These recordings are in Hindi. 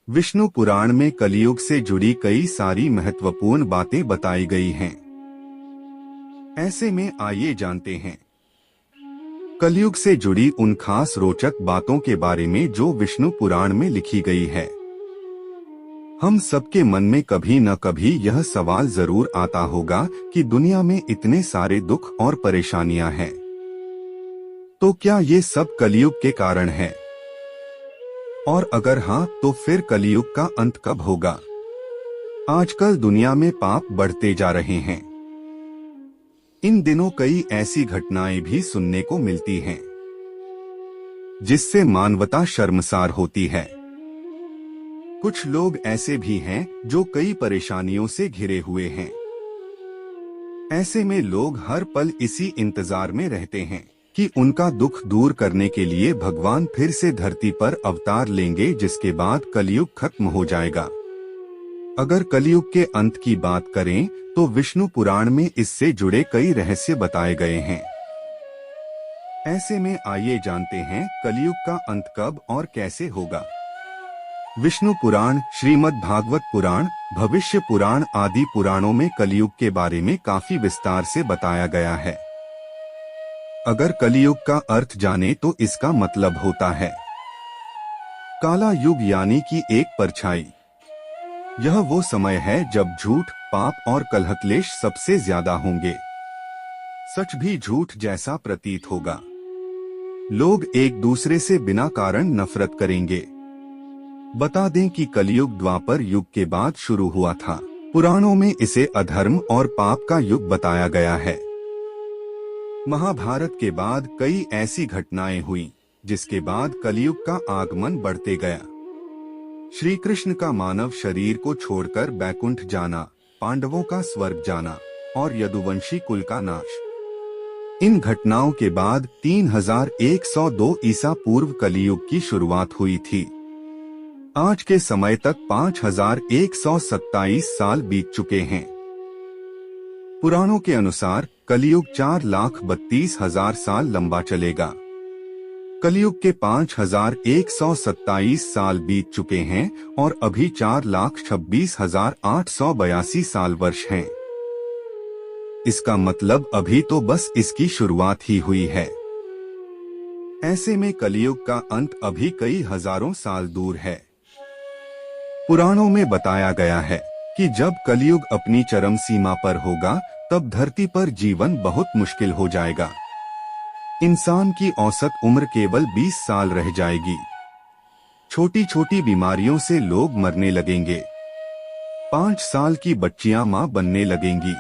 विष्णु पुराण में कलयुग से जुड़ी कई सारी महत्वपूर्ण बातें बताई गई हैं। ऐसे में आइए जानते हैं कलयुग से जुड़ी उन खास रोचक बातों के बारे में जो विष्णु पुराण में लिखी गई है। हम सबके मन में कभी न कभी यह सवाल जरूर आता होगा कि दुनिया में इतने सारे दुख और परेशानियां हैं, तो क्या ये सब कलयुग के कारण है? और अगर हाँ, तो फिर कलयुग का अंत कब होगा? आजकल दुनिया में पाप बढ़ते जा रहे हैं। इन दिनों कई ऐसी घटनाएं भी सुनने को मिलती हैं, जिससे मानवता शर्मसार होती है। कुछ लोग ऐसे भी हैं जो कई परेशानियों से घिरे हुए हैं। ऐसे में लोग हर पल इसी इंतजार में रहते हैं कि उनका दुख दूर करने के लिए भगवान फिर से धरती पर अवतार लेंगे, जिसके बाद कलयुग खत्म हो जाएगा। अगर कलयुग के अंत की बात करें तो विष्णु पुराण में इससे जुड़े कई रहस्य बताए गए हैं। ऐसे में आइए जानते हैं कलयुग का अंत कब और कैसे होगा। विष्णु पुराण, श्रीमद् भागवत पुराण, भविष्य पुराण आदि पुराणों में कलयुग के बारे में काफी विस्तार से बताया गया है। अगर कलयुग का अर्थ जाने तो इसका मतलब होता है काला युग, यानी कि एक परछाई। यह वो समय है जब झूठ, पाप और कलह-क्लेश सबसे ज्यादा होंगे। सच भी झूठ जैसा प्रतीत होगा। लोग एक दूसरे से बिना कारण नफरत करेंगे। बता दें कि कलयुग द्वापर युग के बाद शुरू हुआ था। पुराणों में इसे अधर्म और पाप का युग बताया गया है। महाभारत के बाद कई ऐसी घटनाएं हुई जिसके बाद कलयुग का आगमन बढ़ते गया। श्री कृष्ण का मानव शरीर को छोड़कर बैकुंठ जाना, पांडवों का स्वर्ग जाना और यदुवंशी कुल का नाश। इन घटनाओं के बाद 3102 ईसा पूर्व कलयुग की शुरुआत हुई थी। आज के समय तक 5127 साल बीत चुके हैं। पुराणों के अनुसार कलयुग 4,32,000 साल लंबा चलेगा। कलयुग के 5127 साल बीत चुके हैं और अभी 4,26,882 साल वर्ष हैं। इसका मतलब अभी तो बस इसकी शुरुआत ही हुई है। ऐसे में कलयुग का अंत अभी कई हजारों साल दूर है। पुराणों में बताया गया है कि जब कलयुग अपनी चरम सीमा पर होगा तब धरती पर जीवन बहुत मुश्किल हो जाएगा। इंसान की औसत उम्र केवल 20 साल रह जाएगी। छोटी छोटी बीमारियों से लोग मरने लगेंगे। 5 साल की बच्चियां मां बनने लगेंगी।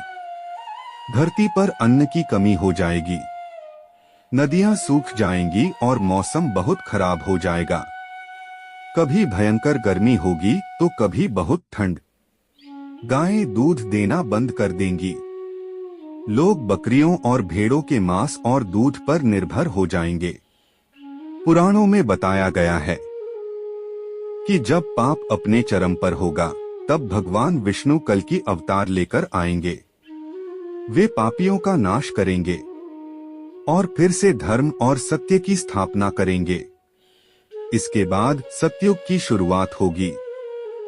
धरती पर अन्न की कमी हो जाएगी। नदियां सूख जाएंगी और मौसम बहुत खराब हो जाएगा। कभी भयंकर गर्मी होगी तो कभी बहुत ठंड। गायें दूध देना बंद कर देंगी। लोग बकरियों और भेड़ों के मांस और दूध पर निर्भर हो जाएंगे। पुराणों में बताया गया है कि जब पाप अपने चरम पर होगा तब भगवान विष्णु कल की अवतार लेकर आएंगे। वे पापियों का नाश करेंगे और फिर से धर्म और सत्य की स्थापना करेंगे। इसके बाद सतयुग की शुरुआत होगी।